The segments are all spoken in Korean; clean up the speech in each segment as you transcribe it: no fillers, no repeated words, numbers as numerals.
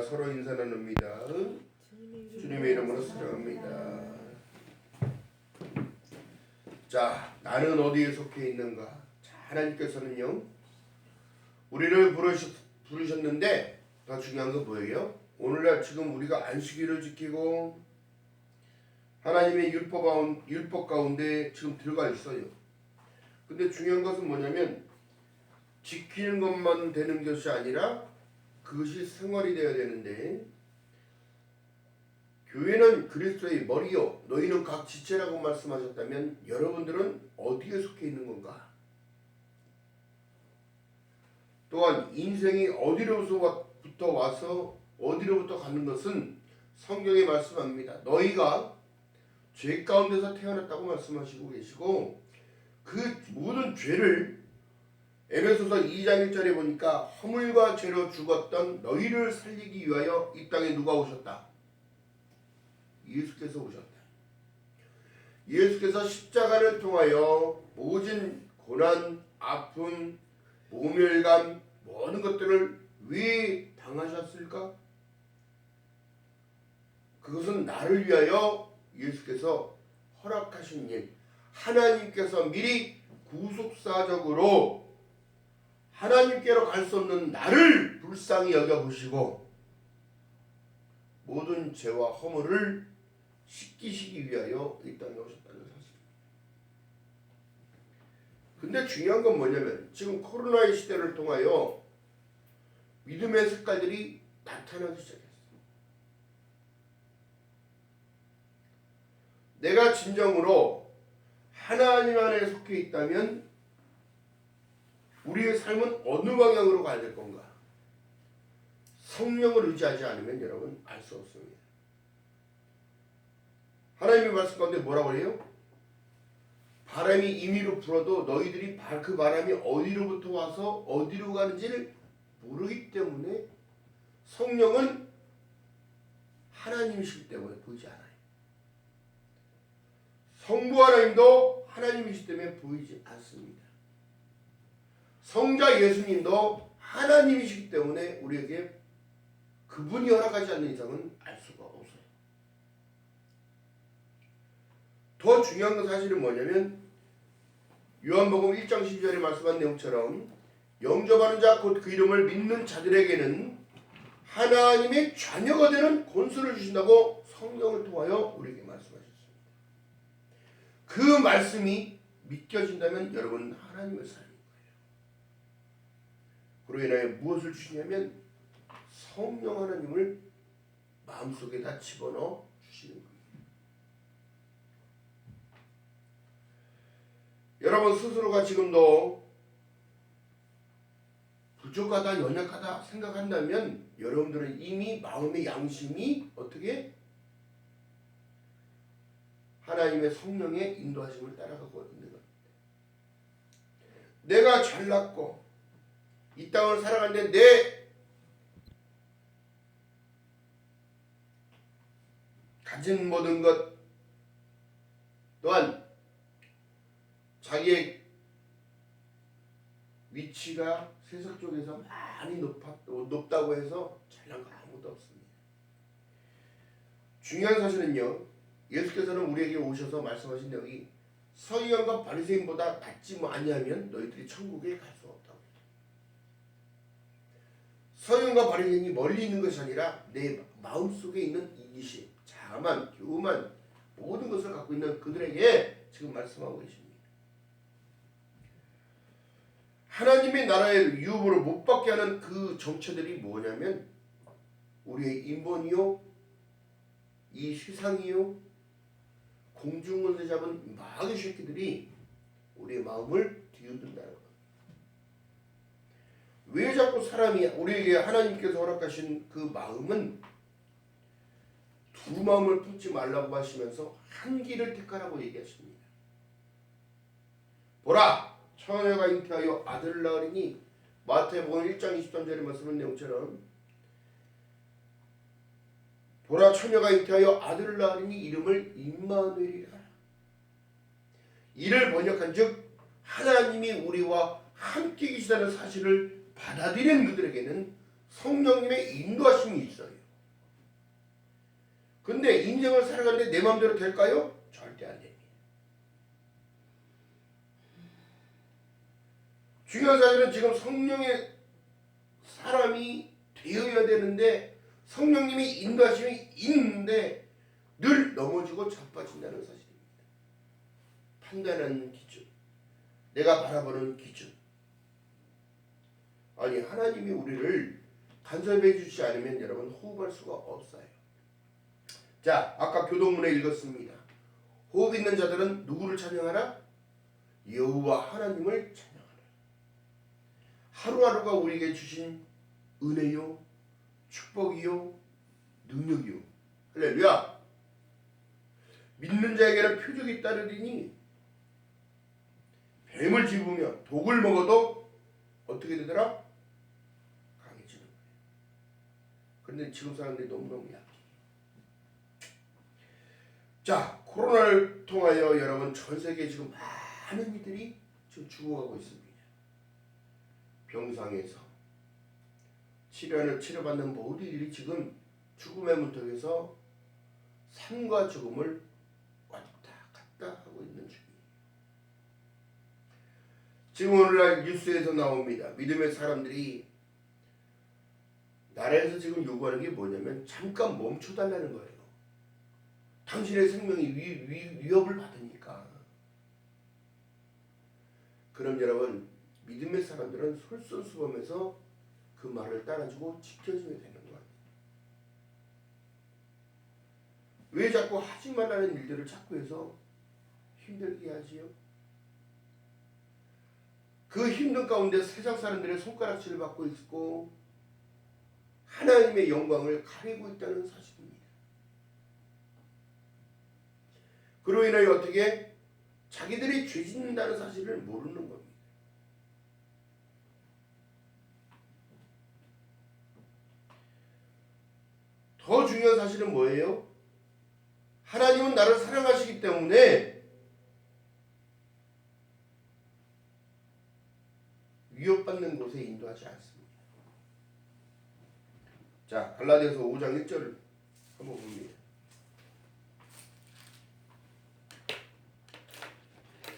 서로 인사 나눕니다. 주님의 이름으로 사랑합니다. 자, 나는 어디에 속해 있는가? 자, 하나님께서는요, 우리를 부르셨는데 더 중요한 건 뭐예요? 오늘날 지금 우리가 안식일을 지키고 하나님의 율법 가운데 지금 들어가 있어요. 근데 중요한 것은 뭐냐면 지키는 것만 되는 것이 아니라 그것이 생활이 되어야 되는데, 교회는 그리스도의 머리요 너희는 각 지체라고 말씀하셨다면 여러분들은 어디에 속해 있는 건가? 또한 인생이 어디로부터 와서 어디로부터 가는 것은 성경에 말씀합니다. 너희가 죄 가운데서 태어났다고 말씀하시고 계시고, 그 모든 죄를 에베소서 2장 1절에 보니까 허물과 죄로 죽었던 너희를 살리기 위하여 이 땅에 누가 오셨다? 예수께서 오셨다. 예수께서 십자가를 통하여 모든 고난, 아픔, 모멸감, 모든 것들을 왜 당하셨을까? 그것은 나를 위하여 예수께서 허락하신 일, 하나님께서 미리 구속사적으로 하나님께로 갈 수 없는 나를 불쌍히 여겨보시고 모든 죄와 허물을 씻기시기 위하여 이 땅에 오셨다는 사실입니다. 근데 중요한 건 뭐냐면 지금 코로나의 시대를 통하여 믿음의 색깔들이 나타나기 시작했어요. 내가 진정으로 하나님 안에 속해 있다면 우리의 삶은 어느 방향으로 가야 될 건가? 성령을 의지하지 않으면 여러분 알 수 없습니다. 하나님의 말씀 가운데 뭐라고 해요? 바람이 임의로 불어도 너희들이 그 바람이 어디로부터 와서 어디로 가는지를 모르기 때문에 성령은 하나님이시기 때문에 보이지 않아요. 성부 하나님도 하나님이시기 때문에 보이지 않습니다. 성자 예수님도 하나님이시기 때문에 우리에게 그분이 허락하지 않는 이상은 알 수가 없어요. 더 중요한 건 사실은 뭐냐면 요한복음 1장 12절에 말씀한 내용처럼 영접하는 자 곧 그 이름을 믿는 자들에게는 하나님의 자녀가 되는 권세를 주신다고 성경을 통하여 우리에게 말씀하셨습니다. 그 말씀이 믿겨진다면 여러분은 하나님의 삶입니다. 그로 인하여 무엇을 주시냐면 성령 하나님을 마음속에다 집어넣어 주시는 겁니다. 여러분 스스로가 지금도 부족하다, 연약하다 생각한다면 여러분들은 이미 마음의 양심이 어떻게 하나님의 성령의 인도하심을 따라가고 있는 겁니다. 내가 잘났고 이 땅을 살아가는데 내 가진 모든 것 또한 자기의 위치가 세상 쪽에서 많이 높다고 해서 잘난 거 아무도 없습니다. 중요한 사실은요, 예수께서는 우리에게 오셔서 말씀하신 내용이 서기관과 바리새인보다 낫지 아니하면 너희들이 천국에 갈 수 없다고. 서기관과 바리새인이 멀리 있는 것이 아니라 내 마음속에 있는 이기심, 자만, 교만, 모든 것을 갖고 있는 그들에게 지금 말씀하고 계십니다. 하나님의 나라의 유업으로 못 받게 하는 그 정체들이 뭐냐면 우리의 인본이요, 이 세상이요, 공중을 잡은 마귀 새끼들이 우리의 마음을 뒤흔든다는 것. 왜 자꾸 사람이 우리에게 하나님께서 허락하신 그 마음은 두 마음을 품지 말라고 하시면서 한 길을 택하라고 얘기하십니다. 보라, 처녀가 잉태하여 아들을 낳으리니 마태복음 1장 23절의 말씀은 내용처럼 보라 처녀가 잉태하여 아들을 낳으리니 이름을 임마누엘이라. 이를 번역한즉 하나님이 우리와 함께 계시다는 사실을 받아들인 그들에게는 성령님의 인도하심이 있어요. 근데 인생을 살아가는데 내 마음대로 될까요? 절대 안 됩니다. 중요한 사실은 지금 성령의 사람이 되어야 되는데 성령님이 인도하심이 있는데 늘 넘어지고 자빠진다는 사실입니다. 판단하는 기준, 내가 바라보는 기준. 아니 하나님이 우리를 간섭해 주지 않으면 여러분 호흡할 수가 없어요. 자, 아까 교동문에 읽었습니다. 호흡 있는 자들은 누구를 찬양하라? 여호와 하나님을 찬양하라. 하루하루가 우리에게 주신 은혜요, 축복이요, 능력이요. 할렐루야. 믿는 자에게는 표적이 따르리니 뱀을 집으며 독을 먹어도 어떻게 되더라? 강해지는 거예요. 그런데 지금 사람들이 너무너무 약해. 자, 코로나를 통하여 여러분 전 세계에 지금 많은 이들이 지금 죽어가고 있습니다. 병상에서 치료받는 모든 이들이 지금 죽음의 문턱에서 삶과 죽음을 왔다 갔다 하고 있는 중이에요. 지금 오늘날 뉴스에서 나옵니다. 믿음의 사람들이 나라에서 지금 요구하는 게 뭐냐면 잠깐 멈춰달라는 거예요. 당신의 생명이 위협을 받으니까. 그럼 여러분 믿음의 사람들은 솔선수범해서 그 말을 따라주고 지켜줘야 되는 거예요. 왜 자꾸 하지 말라는 일들을 자꾸 해서 힘들게 하지요? 그 힘든 가운데 세상 사람들의 손가락질을 받고 있고 하나님의 영광을 가리고 있다는 사실입니다. 그로 인하여 어떻게 자기들이 죄 짓는다는 사실을 모르는 겁니다. 더 중요한 사실은 뭐예요? 하나님은 나를 사랑하시기 때문에 위협받는 곳에 인도하지 않습니다. 자, 갈라디아서 5장 1절을 한번 봅니다.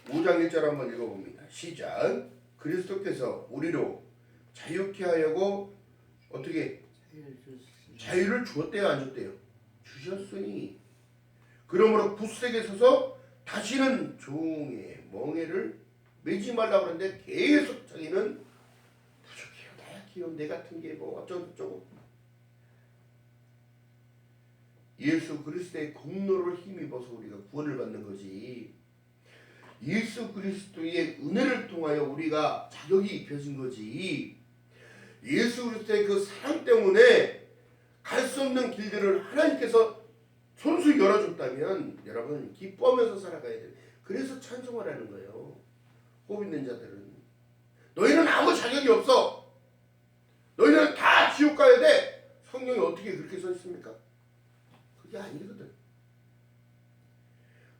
5장 1절 한번 읽어봅니다. 시작. 그리스도께서 우리로 자유케 하려고 어떻게 자유를 주었대요, 안 줬대요? 주셨으니 그러므로 굳세게 서서 다시는 종의 멍에를 매지 말라고 하는데 계속 자기는 부족해요, 나약해요, 내 같은 게 뭐 어쩌고저쩌고. 예수 그리스도의 공로를 힘입어서 우리가 구원을 받는 거지. 예수 그리스도의 은혜를 통하여 우리가 자격이 입혀진 거지. 예수 그리스도의 그 사랑 때문에 갈 수 없는 길들을 하나님께서 손수 열어줬다면 여러분 기뻐하면서 살아가야 돼요. 그래서 찬송을 하는 거예요. 호흡 있는 자들은 너희는 아무 자격이 없어. 너희는 다 지옥 가야 돼. 성경이 어떻게 그렇게 써 있습니까? 그게 아니거든.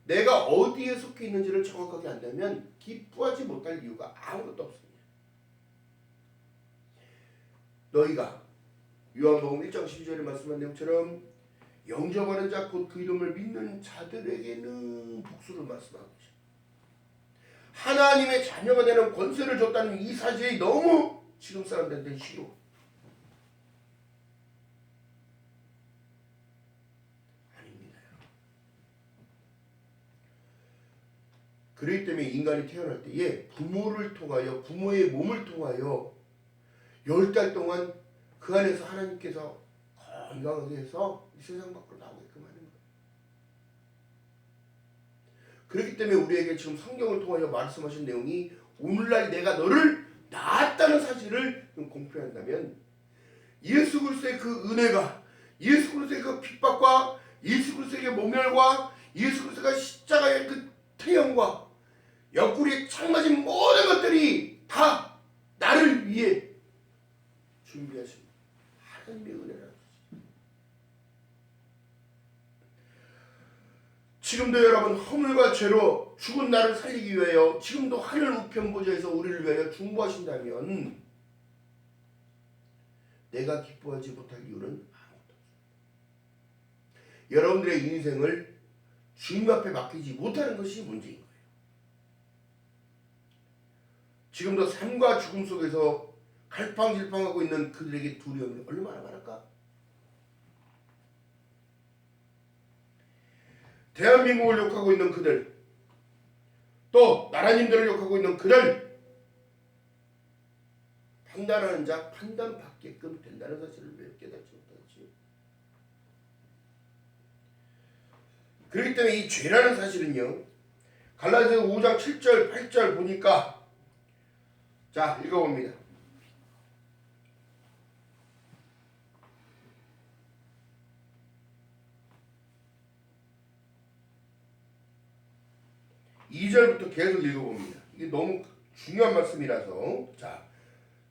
내가 어디에 속해 있는지를 정확하게 안다면 기뻐하지 못할 이유가 아무것도 없습니다. 너희가 요한복음 1장 12절에 말씀한 내용처럼 영접하는 자 곧 그 이름을 믿는 자들에게는 복수를 말씀하고 계십니다. 하나님의 자녀가 되는 권세를 줬다는 이 사실이 너무 지금 사람들한테 싫어. 아닙니다. 그렇기 때문에 인간이 태어날 때에 부모를 통하여 부모의 몸을 통하여 10달 동안 그 안에서 하나님께서 건강하게 해서 세상 밖으로 나오게끔 하는 거예요. 그렇기 때문에 우리에게 지금 성경을 통하여 말씀하신 내용이 오늘날 내가 너를 낳았다는 사실을 공표한다면 예수 그리스도의 그 은혜가, 예수 그리스도의 그 핍박과 예수 그리스도의 모멸과 예수 그리스도가 십자가의 그 태형과 옆구리에 창맞은 모든 것들이 다 나를 위해 준비하신 하나님의 은혜라는 것이죠. 지금도 여러분 허물과 죄로 죽은 나를 살리기 위하여 지금도 하늘 우편 보좌에서 우리를 위하여 중보하신다면 내가 기뻐하지 못할 이유는 아무것도 없습니다. 여러분들의 인생을 주님 앞에 맡기지 못하는 것이 문제인 거예요. 지금도 삶과 죽음 속에서 갈팡질팡하고 있는 그들에게 두려움이 얼마나 많을까? 대한민국을 욕하고 있는 그들, 또 나라님들을 욕하고 있는 그들, 판단하는 자 판단받게끔 된다는 사실을 왜 깨닫지 못하지? 그렇기 때문에 이 죄라는 사실은요, 갈라디아서 5장 7절 8절 보니까, 자 읽어봅니다. 이 절부터 계속 읽어봅니다. 이게 너무 중요한 말씀이라서, 자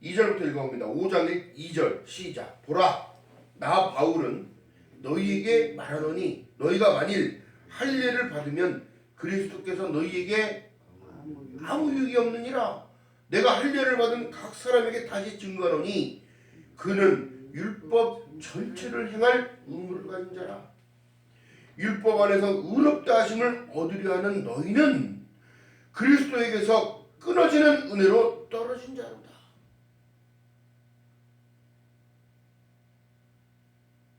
2절부터 읽어봅니다. 5장 2절 시작. 보라, 나 바울은 너희에게 말하노니 너희가 만일 할례를 받으면 그리스도께서 너희에게 아무 유익이 없느니라. 내가 할례를 받은 각 사람에게 다시 증거하노니 그는 율법 전체를 행할 의무를 가진 자라. 율법 안에서 의롭다 하심을 얻으려 하는 너희는 그리스도에게서 끊어지는 은혜로 떨어진 자로다.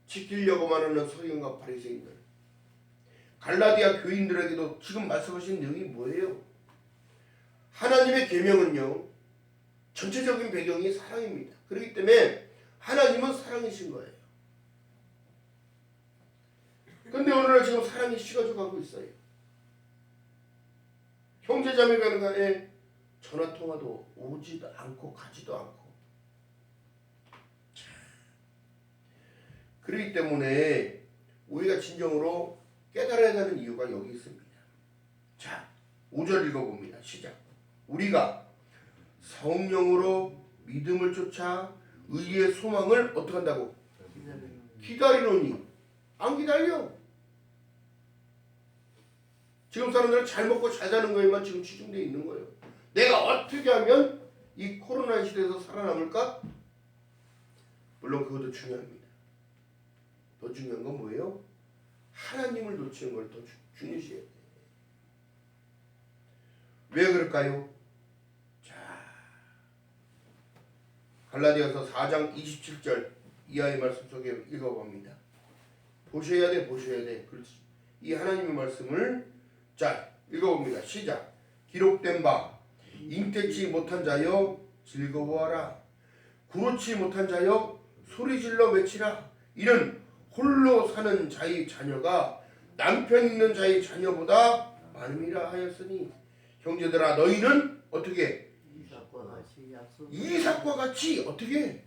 지키려고만 하는 서기관과 바리새인들, 갈라디아 교인들에게도 지금 말씀하신 내용이 뭐예요? 하나님의 계명은요, 전체적인 배경이 사랑입니다. 그렇기 때문에 하나님은 사랑이신 거예요. 근데 오늘날 지금 사랑이 식어져 가고 있어요. 형제자매가 간에 전화통화도 오지도 않고 가지도 않고. 그렇기 때문에 우리가 진정으로 깨달아야 하는 이유가 여기 있습니다. 자, 5절 읽어봅니다. 시작. 우리가 성령으로 믿음을 쫓아 의의 소망을 어떻게 한다고? 기다리노니. 안 기다려. 지금 사람들은 잘 먹고 잘 사는 거에만 지금 치중되어 있는 거예요. 내가 어떻게 하면 이 코로나 시대에서 살아남을까? 물론 그것도 중요합니다. 더 중요한 건 뭐예요? 하나님을 놓치는 걸 더 중요시해야 돼요. 왜 그럴까요? 자, 갈라디아서 4장 27절 이하의 말씀 속에 읽어봅니다. 보셔야 돼, 보셔야 돼. 그렇지. 이 하나님의 말씀을 자 읽어봅니다. 시작. 기록된 바 잉태치 못한 자여 즐거워하라. 구로치 못한 자여 소리질러 외치라. 이는 홀로 사는 자의 자녀가 남편 있는 자의 자녀보다 많음이라 하였으니 형제들아 너희는 어떻게 이삭과 같이 어떻게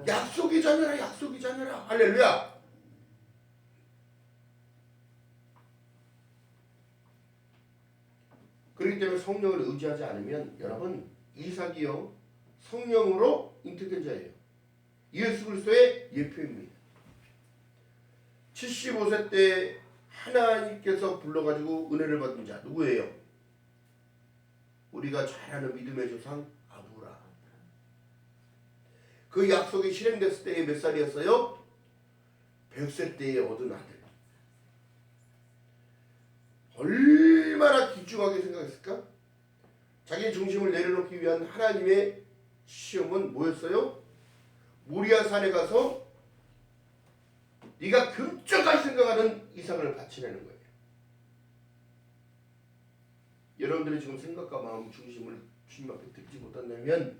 약속의 자녀라. 약속의 자녀라. 할렐루야. 그렇기 때문에 성령을 의지하지 않으면 여러분 이삭이요 성령으로 잉태된 자예요. 예수 그리스도의 예표입니다. 75세 때 하나님께서 불러가지고 은혜를 받은 자 누구예요? 우리가 잘 아는 믿음의 조상 아브라함. 그 약속이 실행됐을 때에 몇 살이었어요? 100세 때에 얻은 아들. 얼마나 귀중하게 생각했을까? 자기 중심을 내려놓기 위한 하나님의 시험은 뭐였어요? 모리아 산에 가서 네가 금쪽까지 생각하는 이삭을 바치라는 거예요. 여러분들이 지금 생각과 마음 중심을 주님 앞에 듣지 못한다면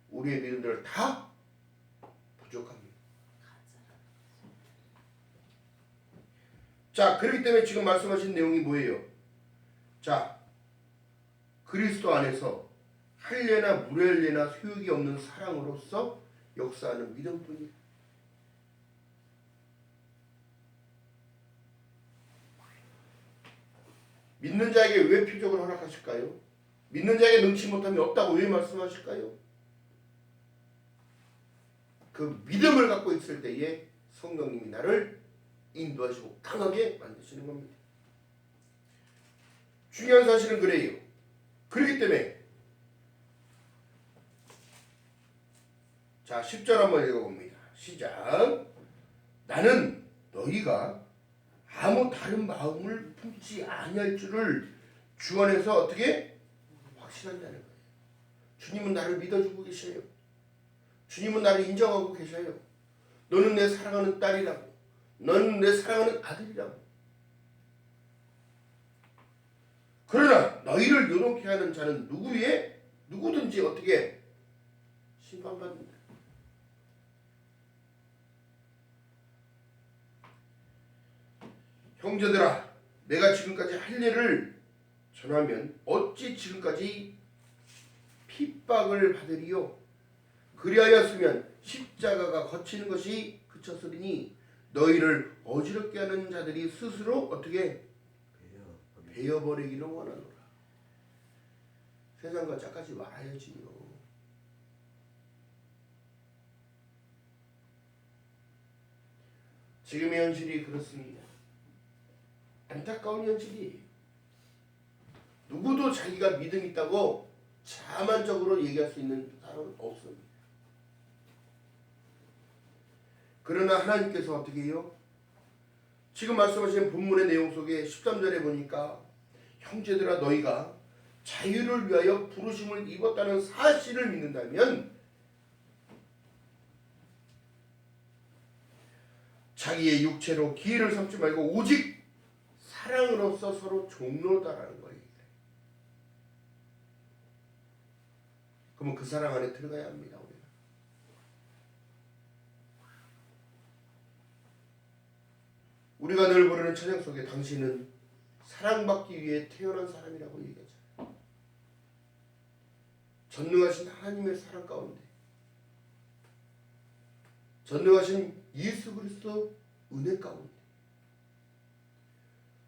우리의 믿음들 다 부족합니다. 자, 그렇기 때문에 지금 말씀하신 내용이 뭐예요? 자, 그리스도 안에서 할례나 무할례나 소욕이 없는 사랑으로서 역사하는 믿음뿐이에요. 믿는 자에게 왜 표적을 허락하실까요? 믿는 자에게 능치 못함이 없다고 왜 말씀하실까요? 그 믿음을 갖고 있을 때에 성령님이 나를 인도하시고 강하게 만드시는 겁니다. 중요한 사실은 그래요. 그렇기 때문에 자, 10절 한번 읽어봅니다. 시작. 나는 너희가 아무 다른 마음을 품지 아니할 줄을 주 안에서 어떻게 확신한다는 거예요. 주님은 나를 믿어주고 계셔요. 주님은 나를 인정하고 계셔요. 너는 내 사랑하는 딸이라고. 너는 내 사랑하는 아들이라고. 그러나 너희를 요동케 하는 자는 누구든지 어떻게 심판받는다. 형제들아, 내가 지금까지 할 일을 전하면 어찌 지금까지 핍박을 받으리요. 그리하였으면 십자가가 거치는 것이 그쳤으니 너희를 어지럽게 하는 자들이 스스로 어떻게 베어버리기를 원하노라. 세상과 짝하지 말아야지요. 지금의 현실이 그렇습니다. 안타까운 현실이 누구도 자기가 믿음 있다고 자만적으로 얘기할 수 있는 사람은 없습니다. 그러나 하나님께서 어떻게 해요? 지금 말씀하신 본문의 내용 속에 13절에 보니까 형제들아 너희가 자유를 위하여 부르심을 입었다는 사실을 믿는다면 자기의 육체로 기회를 삼지 말고 오직 사랑으로서 서로 종로다라는 거예요. 그러면 그 사랑 안에 들어가야 합니다. 우리가 늘 부르는 찬양 속에 당신은 사랑받기 위해 태어난 사람이라고 얘기하잖아요. 전능하신 하나님의 사랑 가운데 전능하신 예수 그리스도 은혜 가운데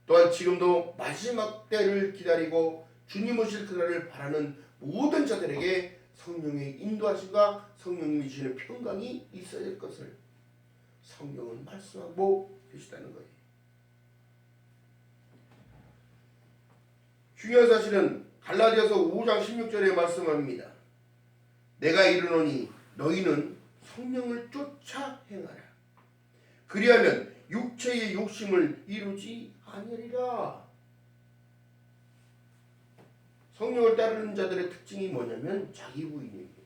또한 지금도 마지막 때를 기다리고 주님 오실 그날을 바라는 모든 자들에게 성령의 인도하심과 성령님이 주시는 평강이 있어야 될 것을 성경은 말씀하고 계시다는 거예요. 중요한 사실은 갈라디아서 5장 16절에 말씀합니다. 내가 이르노니 너희는 성령을 쫓아 행하라. 그리하면 육체의 욕심을 이루지 아니하리라. 성령을 따르는 자들의 특징이 뭐냐면 자기 부인입니다.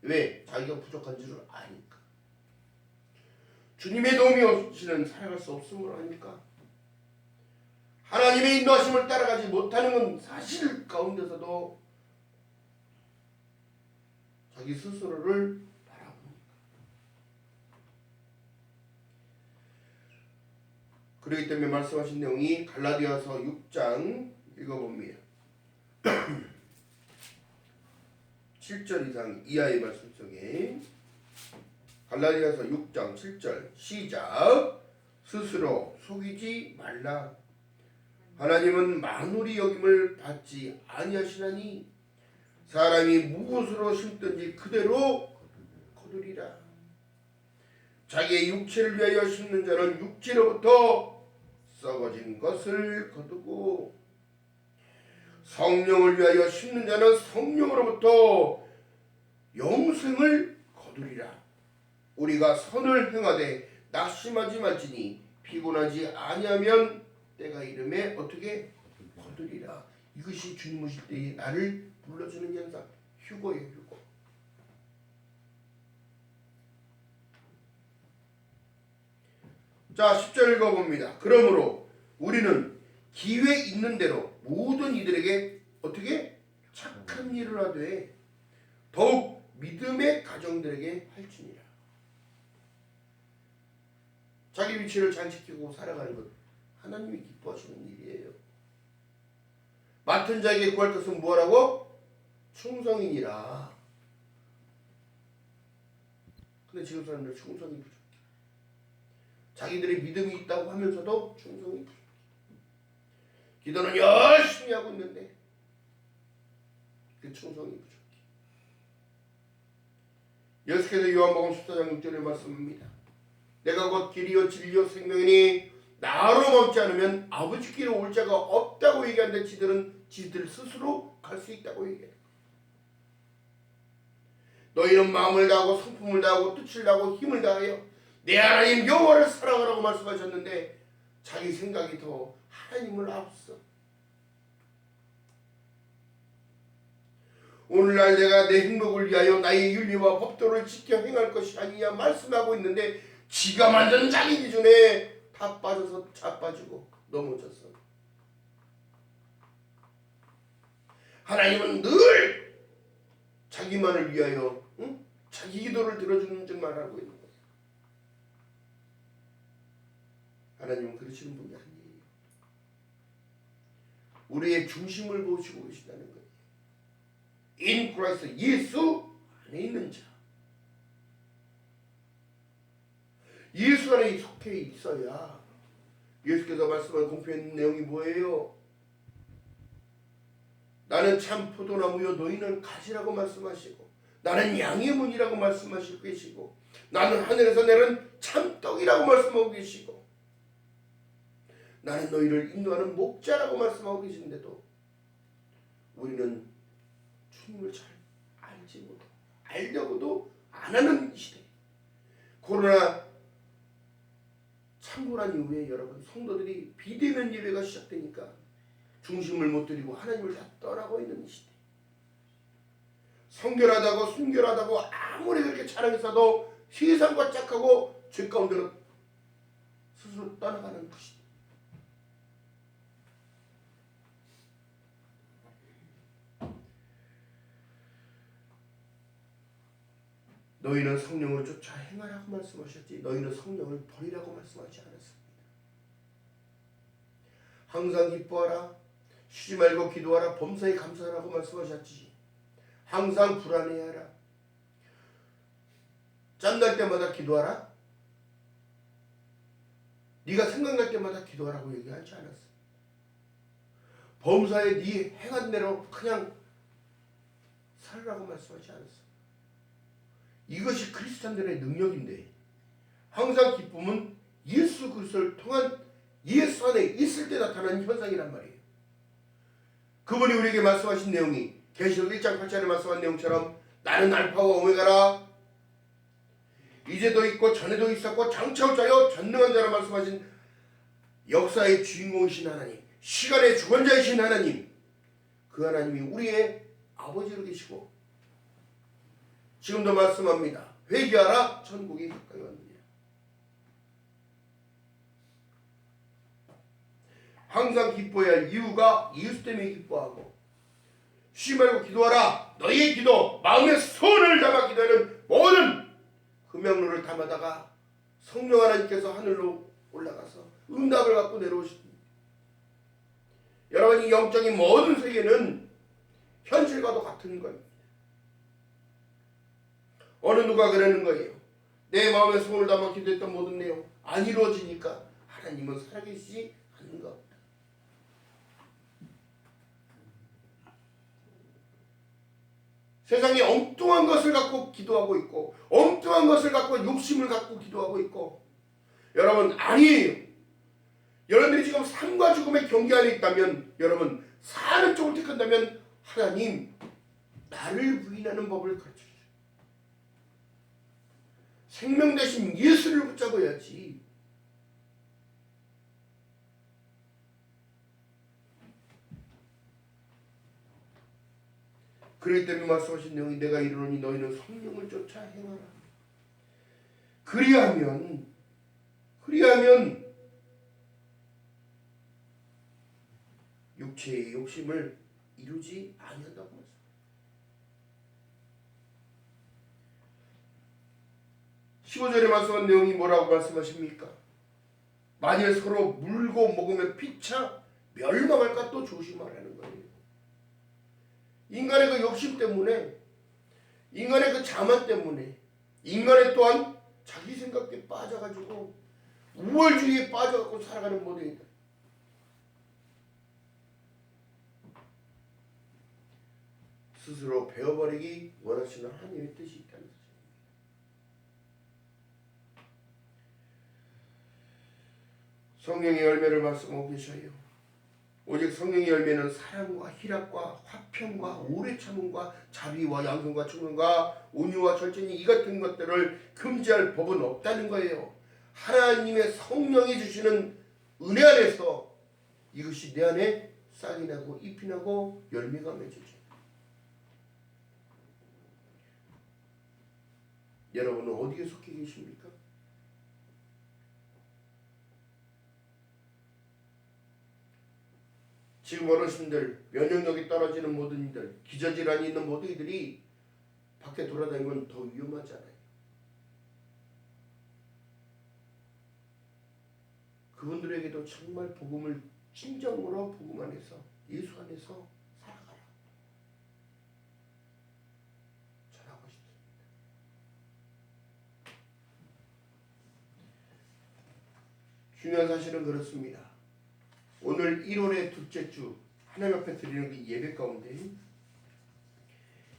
왜? 자기가 부족한 줄을 아니까. 주님의 도움이 없이는 살아갈 수 없음을 아니까. 하나님의 인도하심을 따라가지 못하는 건 사실 가운데서도 자기 스스로를 바라봅니다. 그렇기 때문에 말씀하신 내용이 갈라디아서 6장 읽어봅니다. 7절 이상 이하의 말씀 속에 갈라디아서 6장 7절 시작. 스스로 속이지 말라. 하나님은 만홀이 여김을 받지 아니하시나니 사람이 무엇으로 심든지 그대로 거두리라. 자기의 육체를 위하여 심는 자는 육체로부터 썩어진 것을 거두고 성령을 위하여 심는 자는 성령으로부터 영생을 거두리라. 우리가 선을 행하되 낙심하지 말지니 피곤하지 아니하면 때가 이름에 어떻게 거두리라. 이것이 주님 오실 때에 나를 불러주는 현상, 휴거예요. 휴거. 자, 10절 읽어봅니다. 그러므로 우리는 기회 있는 대로 모든 이들에게 어떻게 착한 일을 하되 더욱 믿음의 가정들에게 할지니라. 자기 위치를 잘 지키고 살아가는 것 하나님이 기뻐하시는 일이에요. 맡은 자에게 구할 것은 뭐라고? 충성이니라. 근데 지금 사람들 충성이 부족해. 자기들의 믿음이 있다고 하면서도 충성이 부족해. 기도는 열심히 하고 있는데 그 충성이 부족해. 계속해서 요한복음 14장 6절에 말씀합니다. 내가 곧 길이요 진리요 생명이니 나로 멈지 않으면 아버지께로 올 자가 없다고 얘기하는데 지들 스스로 갈 수 있다고 얘기해요. 너희는 마음을 다하고 성품을 다하고 뜻을 다하고 힘을 다하여 내 하나님 여호와를 사랑하라고 말씀하셨는데 자기 생각이 더 하나님을 앞서. 오늘날 내가 내 행복을 위하여 나의 윤리와 법도를 지켜 행할 것이 아니냐 말씀하고 있는데 지가 만든 자기 기준에 다 빠져서 자빠지고 넘어졌어. 하나님은 늘 자기만을 위하여 자기 기도를 들어주는 줄만 알고 있는 거예요. 하나님은 그러시는 분이 아니에요. 우리의 중심을 보시고 계시다는 거예요. In Christ, 예수 안에 있는 자. 예수 안에 속해 있어야. 예수께서 말씀한 공표한 내용이 뭐예요? 나는 참 포도나무요 너희는 가지라고 말씀하시고 나는 양의 문이라고 말씀하시고 계시고 나는 하늘에서 내린 참떡이라고 말씀하고 계시고 나는 너희를 인도하는 목자라고 말씀하고 계신데도 우리는 주님을 잘 알지 못해 알려고도 안 하는 시대. 코로나 창궐한 이후에 여러분 성도들이 비대면 예배가 시작되니까 중심을 못 드리고 하나님을 다 떠나고 있는 시대. 성결하다고 순결하다고 아무리 그렇게 자랑했어도 세상과 짝하고 죄 가운데로 스스로 떠나가는 그 시대. 너희는 성령을 쫓아 행하라고 말씀하셨지 너희는 성령을 버리라고 말씀하지 않았습니다. 항상 기뻐하라 쉬지 말고 기도하라 범사에 감사하라고 말씀하셨지 항상 불안해하라 짬날 때마다 기도하라 네가 생각날 때마다 기도하라고 얘기하지 않았어. 범사에 네 행한 대로 그냥 살라고 말씀하지 않았어. 이것이 크리스찬들의 능력인데 항상 기쁨은 예수 그리스도를 통한 예수 안에 있을 때 나타나는 현상이란 말이에요. 그분이 우리에게 말씀하신 내용이 계시록 1장 8절에 말씀한 내용처럼 나는 알파와 오메가라 이제도 있고 전에도 있었고 장차 올 자여 전능한 자라 말씀하신 역사의 주인공이신 하나님 시간의 주관자이신 하나님 그 하나님이 우리의 아버지로 계시고 지금도 말씀합니다. 회개하라 천국이 가까이 왔느니라. 항상 기뻐해야 할 이유가 예수 때문에 기뻐하고 쉬지 말고 기도하라. 너희의 기도 마음의 소원을 담아 기도하는 모든 그 명령을 담아다가 성령 하나님께서 하늘로 올라가서 응답을 갖고 내려오십니다. 여러분 이 영적인 모든 세계는 현실과도 같은 겁니다. 어느 누가 그러는 거예요. 내 마음의 소원을 담아 기도했던 모든 내용 안 이루어지니까 하나님은 살아계시지 않는 것. 세상에 엉뚱한 것을 갖고 기도하고 있고 엉뚱한 것을 갖고 욕심을 갖고 기도하고 있고 여러분 아니에요. 여러분들이 지금 삶과 죽음의 경계 안에 있다면 여러분 사는 쪽을 택한다면 하나님 나를 부인하는 법을 가르쳐주세요. 생명 대신 예수를 붙잡아야지. 그렇기 때문에 말씀하신 내용이 내가 이르노니 너희는 성령을 쫓아 행하라. 그리하면 육체의 욕심을 이루지 아니한다고 말씀합니다. (15절에) 말씀한 내용이 뭐라고 말씀하십니까? 만일 서로 물고 먹으면 피차 멸망할까 또 조심하라는 거예요. 인간의 그 욕심 때문에 인간의 그 자만 때문에 인간의 또한 자기 생각에 빠져가지고 우월주의에 빠져갖고 살아가는 모델이다. 스스로 베어버리기 원하시는 하나님의 뜻이 있다는 거죠. 성령의 열매를 말씀하고 계셔요. 오직 성령의 열매는 사랑과 희락과 화평과 오래 참음과 자비와 양선과 충성과 온유와 절제니 이 같은 것들을 금지할 법은 없다는 거예요. 하나님의 성령이 주시는 은혜 안에서 이것이 내 안에 싹이 나고 잎이 나고 열매가 맺어져. 여러분은 어디에 속해 계십니까? 지금 어르신들, 면역력이 떨어지는 모든 이들, 기저질환이 있는 모든 이들이 밖에 돌아다니면 더 위험하잖아요. 그분들에게도 정말 복음을 진정으로 복음 안에서, 예수 안에서 살아가라 전하고 싶습니다. 중요한 사실은 그렇습니다. 오늘 1월의 둘째 주 하나님 앞에 드리는 그 예배 가운데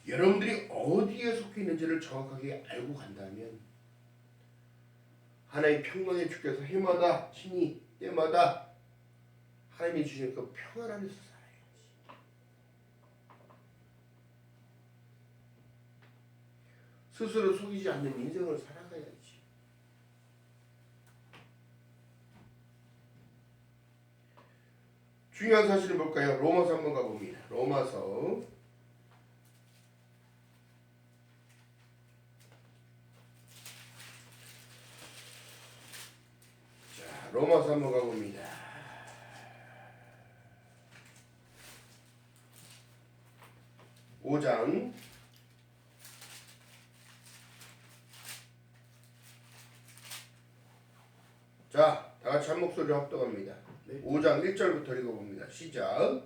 여러분들이 어디에 속해 있는지를 정확하게 알고 간다면 하나님 평강의 주께서 해마다 친히 때마다 하나님이 주시는 그 평안 안에서 살아야지. 스스로 속이지 않는 인생을 살아가야지. 중요한 사실을 볼까요? 로마서 한번 가봅니다. 로마서 로마서 한번 가봅니다. 오 장 자, 다같이 한 목소리로 합독합니다. 5장 1절부터 읽어봅니다. 시작.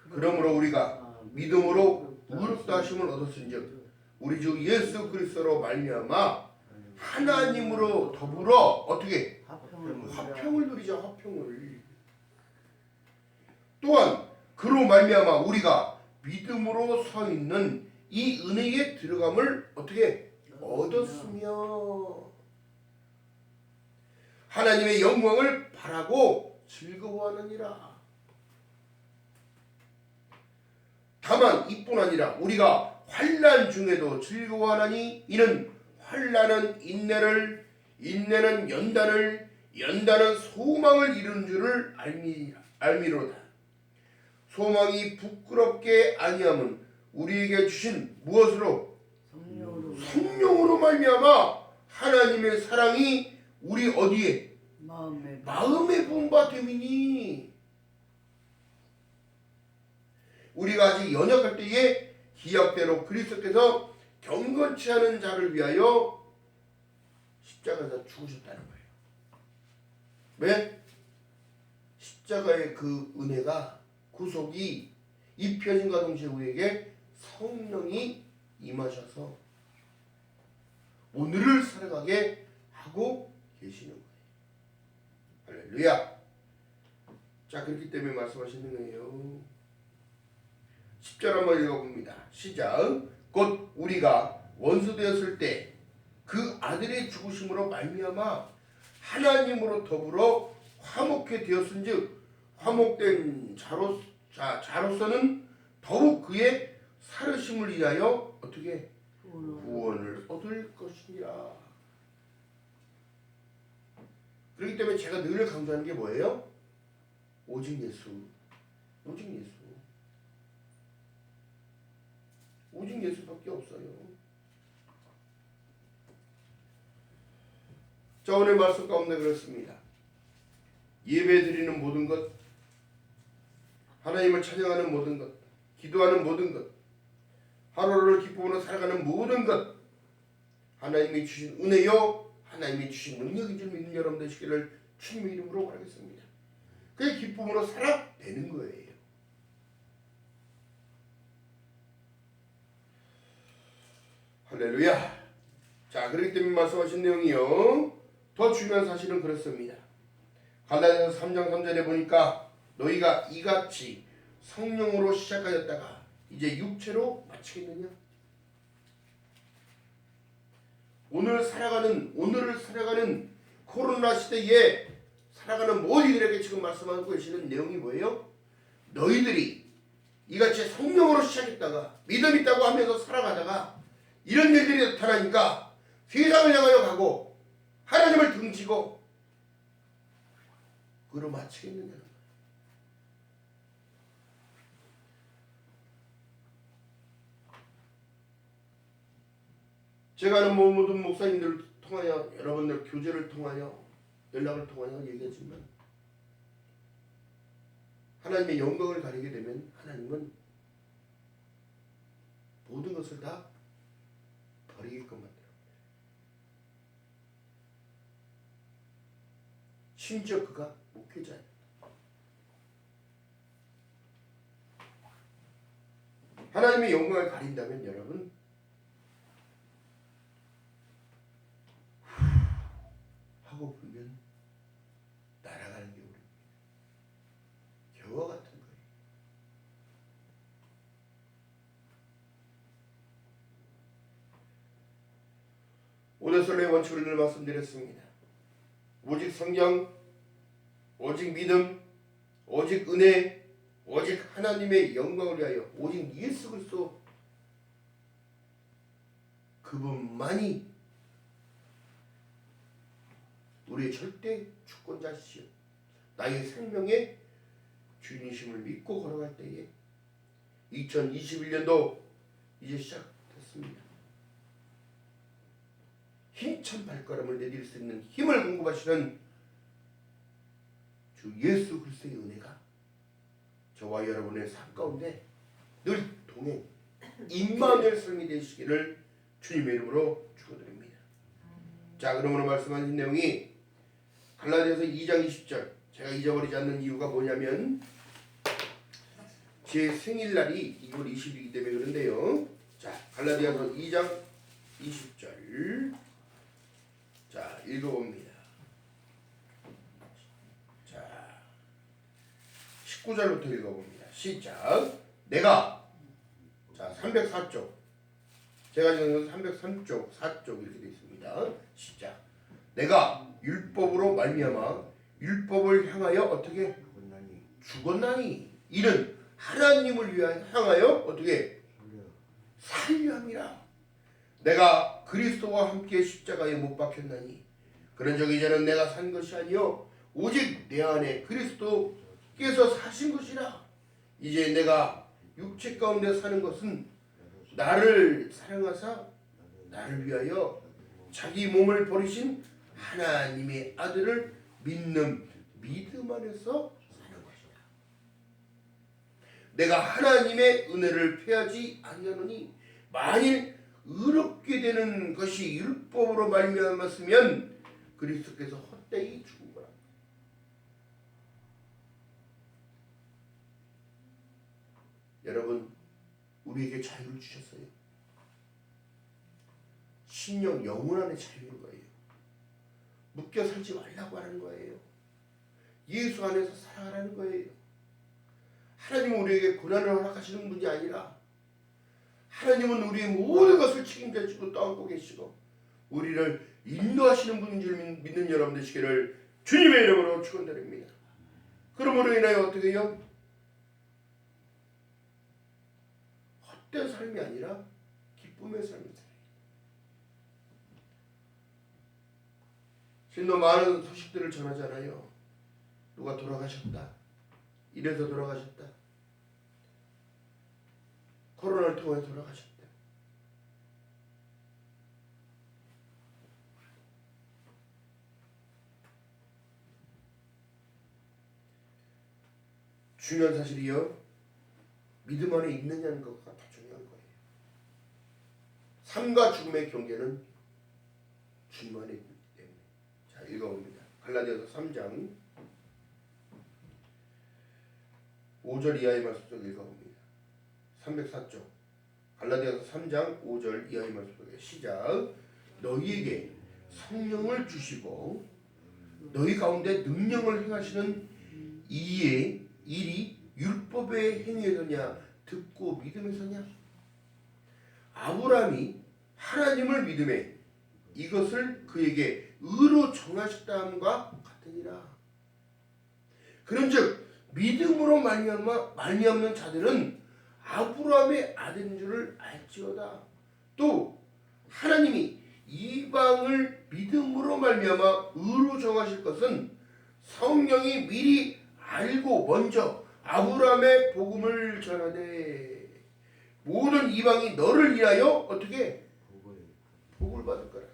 그러므로 우리가 믿음으로 의롭다 하심을 얻었은즉 우리 주 예수 그리스도로 말미암아 하나님으로 더불어 어떻게 화평을 누리자. 화평을. 또한 그로 말미암아 우리가 믿음으로 서 있는 이 은혜에 들어감을 어떻게 얻었으며 하나님의 영광을 바라고 즐거워하느니라. 다만 이뿐 아니라 우리가 환난 중에도 즐거워하나니 이는 환난은 인내를, 인내는 연단을, 연단은 소망을 이루는 줄을 알미로다. 소망이 부끄럽게 아니함은 우리에게 주신 무엇으로? 성령으로 말미암아 하나님의 사랑이 우리 어디에? 마음에 부음받음이니. 우리가 아직 연약할 때에 기약대로 그리스도께서 경건치 않은 자를 위하여 십자가에서 죽으셨다는 거예요. 왜? 십자가의 그 은혜가 구속이 입혀진과 동시에 우리에게 성령이 임하셔서 오늘을 살아가게 하고 계시는 거예요. 할렐루야. 자, 그렇기 때문에 말씀하시는 거예요. 10절 한번 읽어봅니다. 시작. 곧 우리가 원수 되었을 때 그 아들의 죽으심으로 말미암아 하나님으로 더불어 화목해 되었은즉 화목된 자로서는 더욱 그의 살으심을 위하여 어떻게 구원을 얻을 것이니라. 그렇기 때문에 제가 늘 강조하는 게 뭐예요? 오직 예수. 오직 예수. 오직 예수밖에 없어요. 자, 오늘 말씀 가운데 그렇습니다. 예배 드리는 모든 것, 하나님을 찬양하는 모든 것, 기도하는 모든 것, 하루를 기쁨으로 살아가는 모든 것, 하나님이 주신 은혜요, 하나님이 주신 능력인 줄 믿는 여러분 되시기를 주님의 이름으로 바라겠습니다. 그게 기쁨으로 살아내는 거예요. 할렐루야. 자, 그렇기 때문에 말씀하신 내용이요, 더 중요한 사실은 그렇습니다. 갈라디아서 3장 3절에 보니까 너희가 이같이 성령으로 시작하였다가 이제 육체로 마치겠느냐? 오늘을 살아가는 코로나 시대에 살아가는 모든 이들에게 지금 말씀하고 계시는 내용이 뭐예요? 너희들이 이같이 성령으로 시작했다가 믿음 있다고 하면서 살아가다가 이런 일들이 나타나니까 세상을 향하여 가고 하나님을 등지고 그로 마치겠느냐는 거예요. 제가 아는 모든 목사님들을 통하여 여러분들 교제를 통하여 연락을 통하여 얘기하지만 하나님의 영광을 가리게 되면 하나님은 모든 것을 다 버리게끔 만들어요. 심지어 그가 목회자예요. 하나님의 영광을 가린다면 여러분 하고 보면 날아가는 게 우리 겨와 같은 거예요. 오대설의 원칙을 늘 말씀드렸습니다. 오직 성령, 오직 믿음, 오직 은혜, 오직 하나님의 영광을 위하여 오직 예수 그리스도 그분만이 우리의 절대 주권자시오. 나의 생명의 주인이심을 믿고 걸어갈 때에 2021년도 이제 시작됐습니다. 힘찬 발걸음을 내딜 수 있는 힘을 공급하시는 주 예수 그리스도의 은혜가 저와 여러분의 삶 가운데 늘 동행 임마누엘 성이 되시기를 주님의 이름으로 축원드립니다. 자, 그럼 오늘 말씀하신 내용이 갈라디아서 2장 20절 제가 잊어버리지 않는 이유가 뭐냐면 제 생일날이 2월 20일이기 때문에 그런데요. 자, 갈라디아서 2장 20절 자, 읽어봅니다. 자, 19절부터 읽어봅니다. 시작. 내가 자 304쪽 제가 지금 303쪽 4쪽 이렇게 되어 있습니다. 시작. 내가 율법으로 말미암아 율법을 향하여 어떻게 죽었나니 이는 하나님을 향하여 어떻게 살려 함이라. 내가 그리스도와 함께 십자가에 못 박혔나니 그런즉 이제는 내가 산 것이 아니요 오직 내 안에 그리스도께서 사신 것이라. 이제 내가 육체 가운데 사는 것은 나를 사랑하사 나를 위하여 자기 몸을 버리신 하나님의 아들을 믿는 믿음 안에서 사는 것이다. 내가 하나님의 은혜를 패하지 아니하노니 만일 의롭게 되는 것이 율법으로 말미암았으면 그리스도께서 헛되이 죽은 거라. 여러분 우리에게 자유를 주셨어요. 신령 영혼 안에 자유인 거예요. 묶여 살지 말라고 하는 거예요. 예수 안에서 살아가라는 거예요. 하나님은 우리에게 고난을 허락하시는 분이 아니라 하나님은 우리의 모든 것을 책임져 주고 떠안고 계시고 우리를 인도하시는 분인 줄 믿는 여러분 되시기를 주님의 이름으로 축원드립니다. 그러므로 인하여 어떻게 해요? 헛된 삶이 아니라 기쁨의 삶을 살아요. 지금도 많은 소식들을 전하잖아요. 누가 돌아가셨다. 이래서 돌아가셨다. 코로나를 통해 돌아가셨다. 중요한 사실이요. 믿음 안에 있느냐는 것가 더 중요한 거예요. 삶과 죽음의 경계는 주님 안에 있기 때문에. 자, 읽어봅니다. 갈라디아서 3장 5절 이하의 말씀 좀 읽어봅니다. 304쪽 갈라디아서 3장 5절 이하의 말씀 속에 시작. 너희에게 성령을 주시고 너희 가운데 능력을 행하시는 이의 일이 율법의 행위에서냐 듣고 믿음에서냐. 아브라함이 하나님을 믿음에 이것을 그에게 의로 정하셨다함과 같으니라. 그런즉 믿음으로 말미암는 자들은 아브라함의 아들인 줄을 알지어다. 또 하나님이 이방을 믿음으로 말미암아 의로 정하실 것은 성령이 미리 알고 먼저 아브라함의 복음을 전하되 모든 이방이 너를 위하여 어떻게 복을 받을 거라.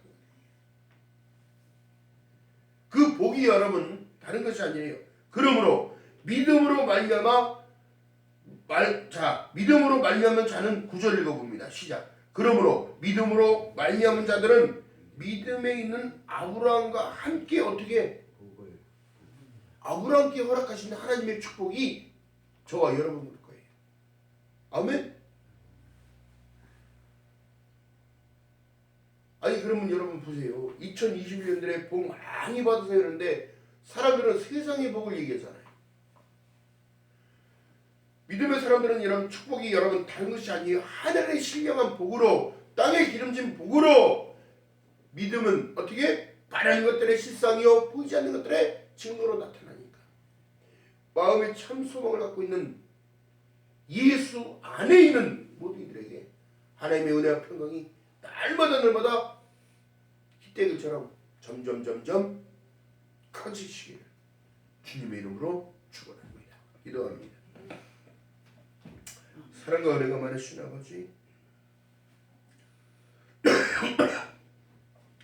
그 복이 여러분 다른 것이 아니에요. 그러므로 믿음으로 말미암은 자는 9절 읽어봅니다. 시작. 그러므로 믿음으로 말미암은 자들은 믿음에 있는 아브라함과 함께 어떻게 아브라함께 허락하신 하나님의 축복이 저와 여러분 올 거예요. 아멘. 아니 그러면 여러분 보세요. 2021년도에 복 많이 받으세요 그러는데 사람들은 세상의 복을 얘기하잖아요. 믿음의 사람들은 여러분 축복이 여러분 다른 것이 아니에요. 하늘의 신령한 복으로 땅에 기름진 복으로 믿음은 어떻게 바라는 것들의 실상이요 보이지 않는 것들의 증거로 나타나니까 마음에 참 소망을 갖고 있는 예수 안에 있는 모든 이들에게 하나님의 은혜와 평강이 날마다 희대글처럼 점점 커지시기를 주님의 이름으로 축원합니다. 기도합니다. 사랑과 은혜가 많으신 아버지,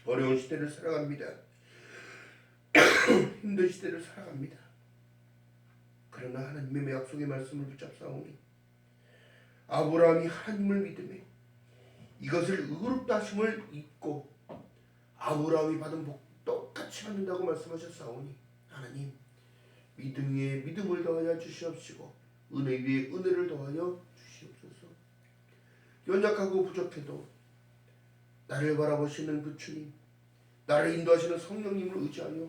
어려운 시대를 살아갑니다. 힘든 시대를 살아갑니다. 그러나 하나님의 약속의 말씀을 붙잡사오니 아브라함이 하나님을 믿음에 이것을 의롭다 하심을 잊고 아브라함이 받은 복 똑같이 받는다고 말씀하셨사오니 하나님 믿음 위에 믿음을 더하여 주시옵시고 은혜 위에 은혜를 더하여 주시옵소서. 연약하고 부족해도 나를 바라보시는 그 주님, 나를 인도하시는 성령님을 의지하며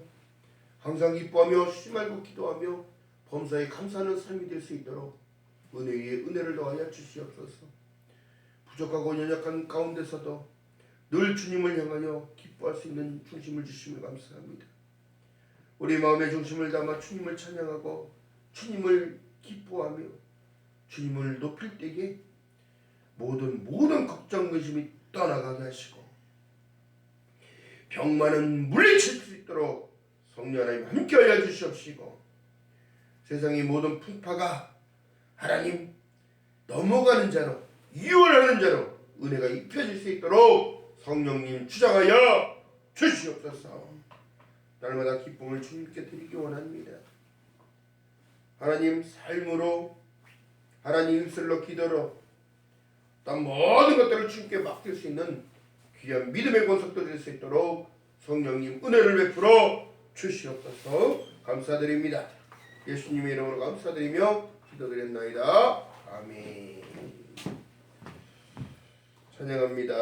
항상 기뻐하며 쉬지 말고 기도하며 범사에 감사하는 삶이 될 수 있도록 은혜 위에 은혜를 더하여 주시옵소서. 부족하고 연약한 가운데서도 늘 주님을 향하여 기뻐할 수 있는 중심을 주심을 감사합니다. 우리 마음의 중심을 담아 주님을 찬양하고 주님을 기뻐하며 주님을 높일 때에 모든 걱정 근심이 떠나가게 하시고 병만은 물리칠 수 있도록 성령 하나님 함께하여 주시옵시고 세상의 모든 풍파가 하나님 넘어가는 자로 이월하는 자로 은혜가 입혀질 수 있도록 성령님 주장하여 주시옵소서. 날마다 기쁨을 주님께 드리기 원합니다. 하나님 삶으로 하나님 입술로 기도로 또 모든 것들을 주님께 맡길 수 있는 귀한 믿음의 권속도 될 수 있도록 성령님 은혜를 베풀어 주시옵소서. 감사드립니다. 예수님의 이름으로 감사드리며 기도드렸나이다. 아멘. 찬양합니다.